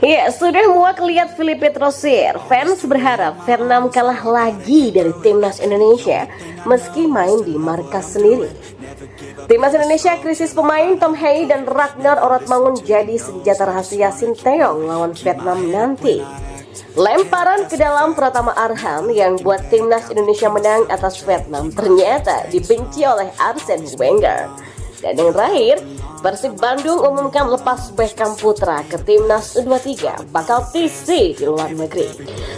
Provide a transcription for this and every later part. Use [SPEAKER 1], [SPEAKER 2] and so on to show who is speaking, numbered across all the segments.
[SPEAKER 1] Ya, sudah muak lihat Filipe Trosier. Fans berharap Vietnam kalah lagi dari timnas Indonesia meski main di markas sendiri. Timnas Indonesia krisis pemain. Tom Hei dan Ragnar Oratmangun jadi senjata rahasia Sinteyong lawan Vietnam nanti. Lemparan ke dalam Pratama Arhan yang buat timnas Indonesia menang atas Vietnam ternyata dibenci oleh Arsene Wenger. Dan yang terakhir, Persib Bandung umumkan lepas Beckham Putra ke timnas U23 bakal TC di luar negeri.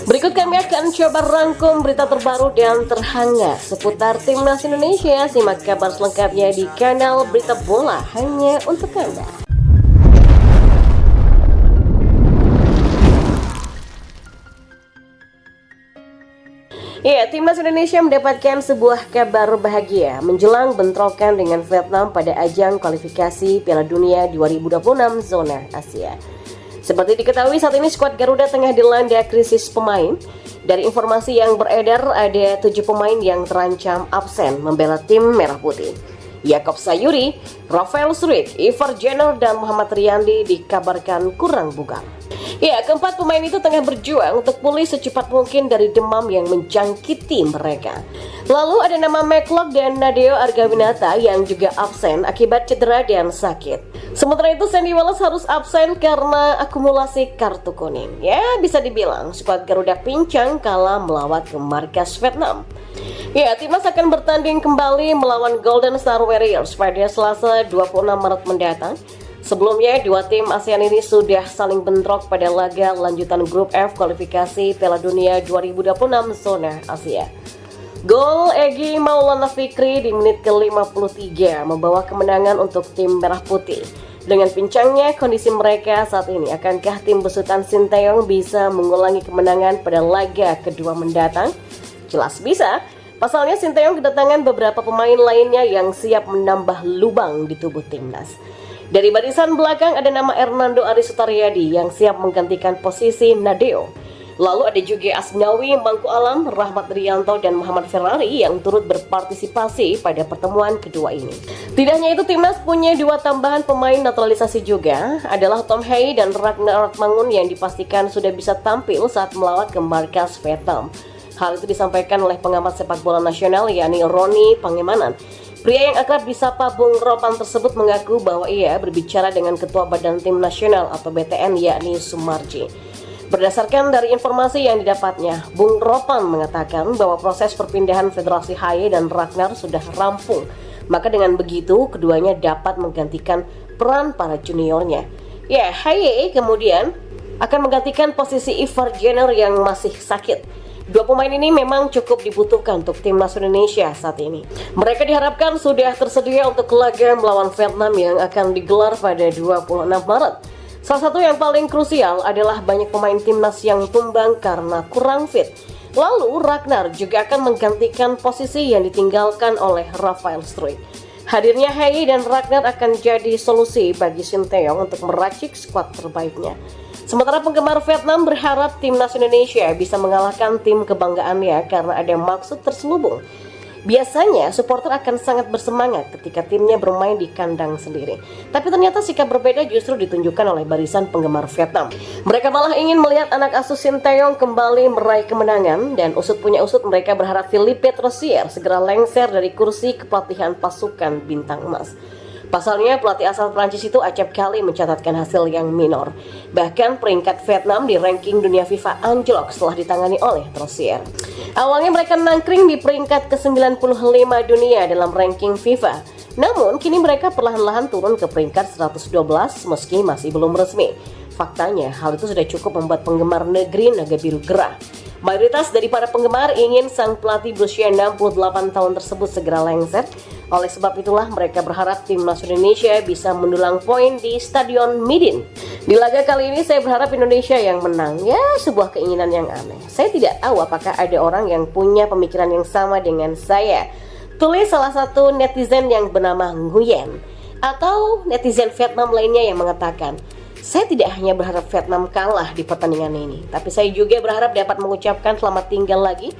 [SPEAKER 1] Berikut kami akan coba rangkum berita terbaru dan terhangat seputar timnas Indonesia. Simak kabar selengkapnya di kanal Berita Bola hanya untuk Anda. Ya, timnas Indonesia mendapatkan sebuah kabar bahagia menjelang bentrokan dengan Vietnam pada ajang kualifikasi Piala Dunia 2026 zona Asia. Seperti diketahui saat ini skuad Garuda tengah dilanda krisis pemain. Dari informasi yang beredar ada 7 pemain yang terancam absen membela tim Merah Putih. Yaakob Sayuri, Rafael Struijk, Ivar Jenner, dan Muhammad Riyandi dikabarkan kurang bugar. Ya, keempat pemain itu tengah berjuang untuk pulih secepat mungkin dari demam yang menjangkiti mereka. Lalu ada nama McLeod dan Nadeo Argawinata yang juga absen akibat cedera dan sakit. Sementara itu Sandy Wallace harus absen karena akumulasi kartu kuning. Ya, bisa dibilang skuad Garuda pincang kala melawat ke markas Vietnam. Ya, timnas akan bertanding kembali melawan Golden Star Warriors pada Selasa 26 Maret mendatang. Sebelumnya, dua tim ASEAN ini sudah saling bentrok pada laga lanjutan grup F kualifikasi Piala Dunia 2026 zona Asia. Gol Egy Maulana Fikri di menit ke-53 membawa kemenangan untuk tim Merah Putih. Dengan pincangnya kondisi mereka saat ini, akankah tim besutan Sinteyong bisa mengulangi kemenangan pada laga kedua mendatang? Jelas bisa. Pasalnya Sinteyong kedatangan beberapa pemain lainnya yang siap menambah lubang di tubuh timnas. Dari barisan belakang ada nama Hernando Ari Sutaryadi yang siap menggantikan posisi Nadeo. Lalu ada juga Asnawi Mangku Alam, Rahmat Rianto, dan Muhammad Ferrari yang turut berpartisipasi pada pertemuan kedua ini. Tidak hanya itu, timnas punya 2 tambahan pemain naturalisasi juga, adalah Tom Hei dan Ragnar Oratmangun yang dipastikan sudah bisa tampil saat melawat ke markas Vietnam. Hal itu disampaikan oleh pengamat sepak bola nasional yakni Roni Pangemanan. Pria yang akrab disapa Bung Ropan tersebut mengaku bahwa ia berbicara dengan Ketua Badan Tim Nasional atau BTN yakni Sumarji. Berdasarkan dari informasi yang didapatnya, Bung Ropan mengatakan bahwa proses perpindahan Federasi Haye dan Ragnar sudah rampung. Maka dengan begitu keduanya dapat menggantikan peran para juniornya. Ya, Haye kemudian akan menggantikan posisi Ivar Jenner yang masih sakit. 2 pemain ini memang cukup dibutuhkan untuk timnas Indonesia saat ini. Mereka diharapkan sudah tersedia untuk laga melawan Vietnam yang akan digelar pada 26 Maret. Salah satu yang paling krusial adalah banyak pemain timnas yang tumbang karena kurang fit. Lalu Ragnar juga akan menggantikan posisi yang ditinggalkan oleh Rafael Struijk. Hadirnya Hei dan Ragnar akan jadi solusi bagi Sinteyong untuk meracik skuad terbaiknya. Sementara penggemar Vietnam berharap timnas Indonesia bisa mengalahkan tim kebanggaannya karena ada maksud terselubung. Biasanya supporter akan sangat bersemangat ketika timnya bermain di kandang sendiri. Tapi ternyata sikap berbeda justru ditunjukkan oleh barisan penggemar Vietnam. Mereka malah ingin melihat anak asuh Sinteyong kembali meraih kemenangan, dan usut punya usut mereka berharap Filipe Trosier segera lengser dari kursi kepelatihan pasukan bintang emas. Pasalnya pelatih asal Prancis itu acap kali mencatatkan hasil yang minor. Bahkan peringkat Vietnam di ranking dunia FIFA anjlok setelah ditangani oleh Trosier. Awalnya mereka nangkring di peringkat ke-95 dunia dalam ranking FIFA. Namun kini mereka perlahan-lahan turun ke peringkat 112 meski masih belum resmi. Faktanya hal itu sudah cukup membuat penggemar negeri naga biru gerah. Mayoritas dari para penggemar ingin sang pelatih berusia 68 tahun tersebut segera lengser. Oleh sebab itulah mereka berharap timnas Indonesia bisa mendulang poin di Stadion Midin. Di laga kali ini saya berharap Indonesia yang menang. Ya, sebuah keinginan yang aneh. Saya tidak tahu apakah ada orang yang punya pemikiran yang sama dengan saya. Tulis salah satu netizen yang bernama Nguyen. Atau netizen Vietnam lainnya yang mengatakan, saya tidak hanya berharap Vietnam kalah di pertandingan ini, tapi saya juga berharap dapat mengucapkan selamat tinggal lagi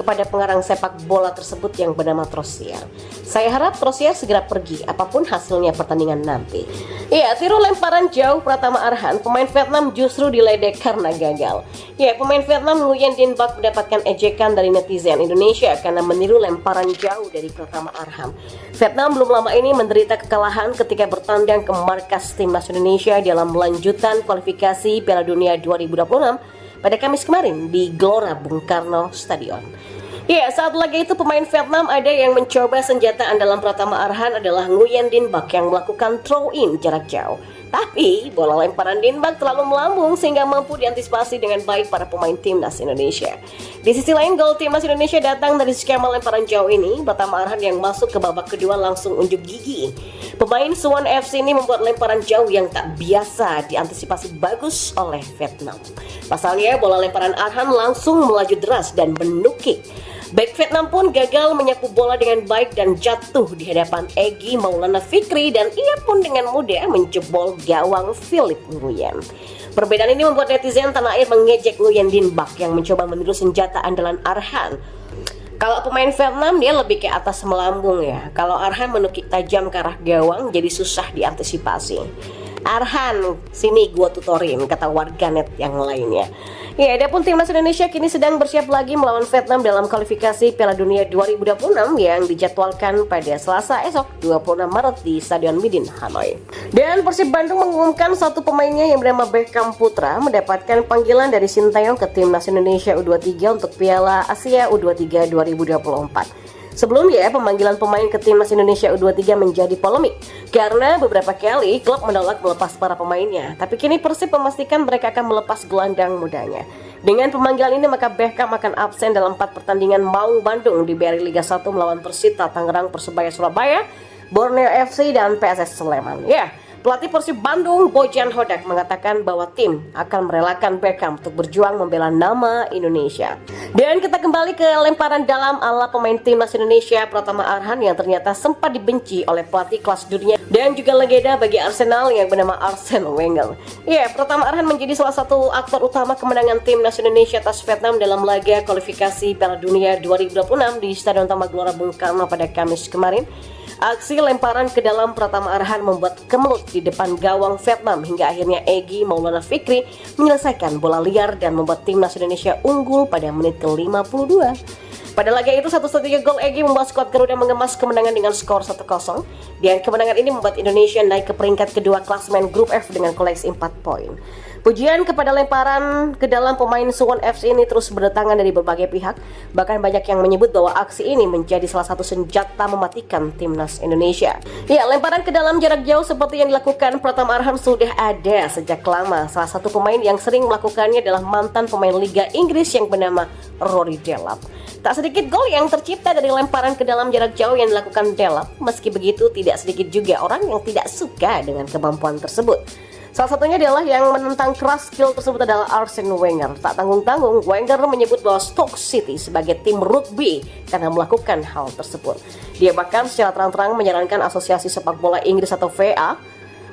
[SPEAKER 1] kepada pengarang sepak bola tersebut yang bernama Trosier. Saya harap Trosier segera pergi apapun hasilnya pertandingan nanti. Ya, tiru lemparan jauh Pratama Arhan, pemain Vietnam justru diledek karena gagal. Ya, pemain Vietnam Nguyen Dinh Bach mendapatkan ejekan dari netizen Indonesia karena meniru lemparan jauh dari Pratama Arhan. Vietnam belum lama ini menderita kekalahan ketika bertandang ke markas timnas Indonesia dalam lanjutan kualifikasi Piala Dunia 2026 pada Kamis kemarin di Gelora Bung Karno Stadion. Ya, saat laga itu pemain Vietnam ada yang mencoba senjata andalan Pratama Arhan adalah Nguyen Dinh Bach yang melakukan throw-in jarak jauh. Tapi bola lemparan Dinh Bach terlalu melambung sehingga mampu diantisipasi dengan baik para pemain timnas Indonesia. Di sisi lain, gol timnas Indonesia datang dari skema lemparan jauh ini. Pratama Arhan yang masuk ke babak kedua langsung unjuk gigi. Pemain Suwon FC ini membuat lemparan jauh yang tak biasa diantisipasi bagus oleh Vietnam. Pasalnya, bola lemparan Arhan langsung melaju deras dan menukik. Bek Vietnam pun gagal menyapu bola dengan baik dan jatuh di hadapan Egy Maulana Fikri dan ia pun dengan mudah menjebol gawang Philip Nguyen. Perbedaan ini membuat netizen tanah air mengejek Nguyen Dinh Bach yang mencoba meniru senjata andalan Arhan. Kalau pemain Vietnam dia lebih ke atas melambung ya. Kalau Arhan menukik tajam ke arah gawang jadi susah diantisipasi. Arhan, sini gua tutorin, kata warganet yang lainnya. Ya, adapun timnas Indonesia kini sedang bersiap lagi melawan Vietnam dalam kualifikasi Piala Dunia 2026 yang dijadwalkan pada Selasa esok 26 Maret di Stadion Midin, Hanoi. Dan Persib Bandung mengumumkan satu pemainnya yang bernama Beckham Putra mendapatkan panggilan dari Sintayong ke timnas Indonesia U23 untuk Piala Asia U23 2024. Sebelumnya, pemanggilan pemain ke timnas Indonesia U23 menjadi polemik karena beberapa kali klub menolak melepas para pemainnya. Tapi kini Persib memastikan mereka akan melepas gelandang mudanya. Dengan pemanggilan ini maka Beckham akan absen dalam 4 pertandingan Maung Bandung di BRI Liga 1 melawan Persita Tangerang, Persebaya Surabaya, Borneo FC dan PSS Sleman. Ya, pelatih Persib Bandung Bojan Hodak mengatakan bahwa tim akan merelakan Beckham untuk berjuang membela nama Indonesia. Dan kita kembali ke lemparan dalam ala pemain timnas Indonesia Pratama Arhan yang ternyata sempat dibenci oleh pelatih kelas dunia dan juga legenda bagi Arsenal yang bernama Arsene Wenger. Ya, Pratama Arhan menjadi salah satu aktor utama kemenangan timnas Indonesia atas Vietnam dalam laga kualifikasi Piala Dunia 2026 di Stadion Utama Gelora Bung Karno pada Kamis kemarin. Aksi lemparan ke dalam Pratama Arhan membuat kemelut di depan gawang Vietnam hingga akhirnya Egy Maulana Fikri menyelesaikan bola liar dan membuat timnas Indonesia unggul pada menit ke-52. Pada laga itu satu-satunya gol Egy membuat skuad Garuda mengemas kemenangan dengan skor 1-0 dan kemenangan ini membuat Indonesia naik ke peringkat kedua klasemen grup F dengan koleksi 4 poin. Pujian kepada lemparan ke dalam pemain Suwon FC ini terus berdatangan dari berbagai pihak. Bahkan banyak yang menyebut bahwa aksi ini menjadi salah satu senjata mematikan timnas Indonesia. Ya, lemparan ke dalam jarak jauh seperti yang dilakukan Pratama Arhan sudah ada sejak lama. Salah satu pemain yang sering melakukannya adalah mantan pemain Liga Inggris yang bernama Rory Delap. Tak sedikit gol yang tercipta dari lemparan ke dalam jarak jauh yang dilakukan Delap. Meski begitu, tidak sedikit juga orang yang tidak suka dengan kemampuan tersebut. Salah satunya adalah yang menentang keras skill tersebut adalah Arsene Wenger. Tak tanggung-tanggung, Wenger menyebut bahwa Stoke City sebagai tim rugby karena melakukan hal tersebut. Dia bahkan secara terang-terang menyarankan Asosiasi Sepak Bola Inggris atau FA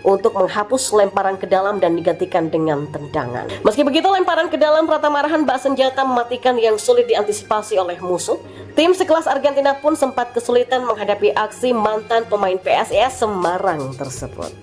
[SPEAKER 1] untuk menghapus lemparan ke dalam dan digantikan dengan tendangan. Meski begitu, lemparan ke dalam Pratama Arhan bak senjata mematikan yang sulit diantisipasi oleh musuh. Tim sekelas Argentina pun sempat kesulitan menghadapi aksi mantan pemain PSIS Semarang tersebut.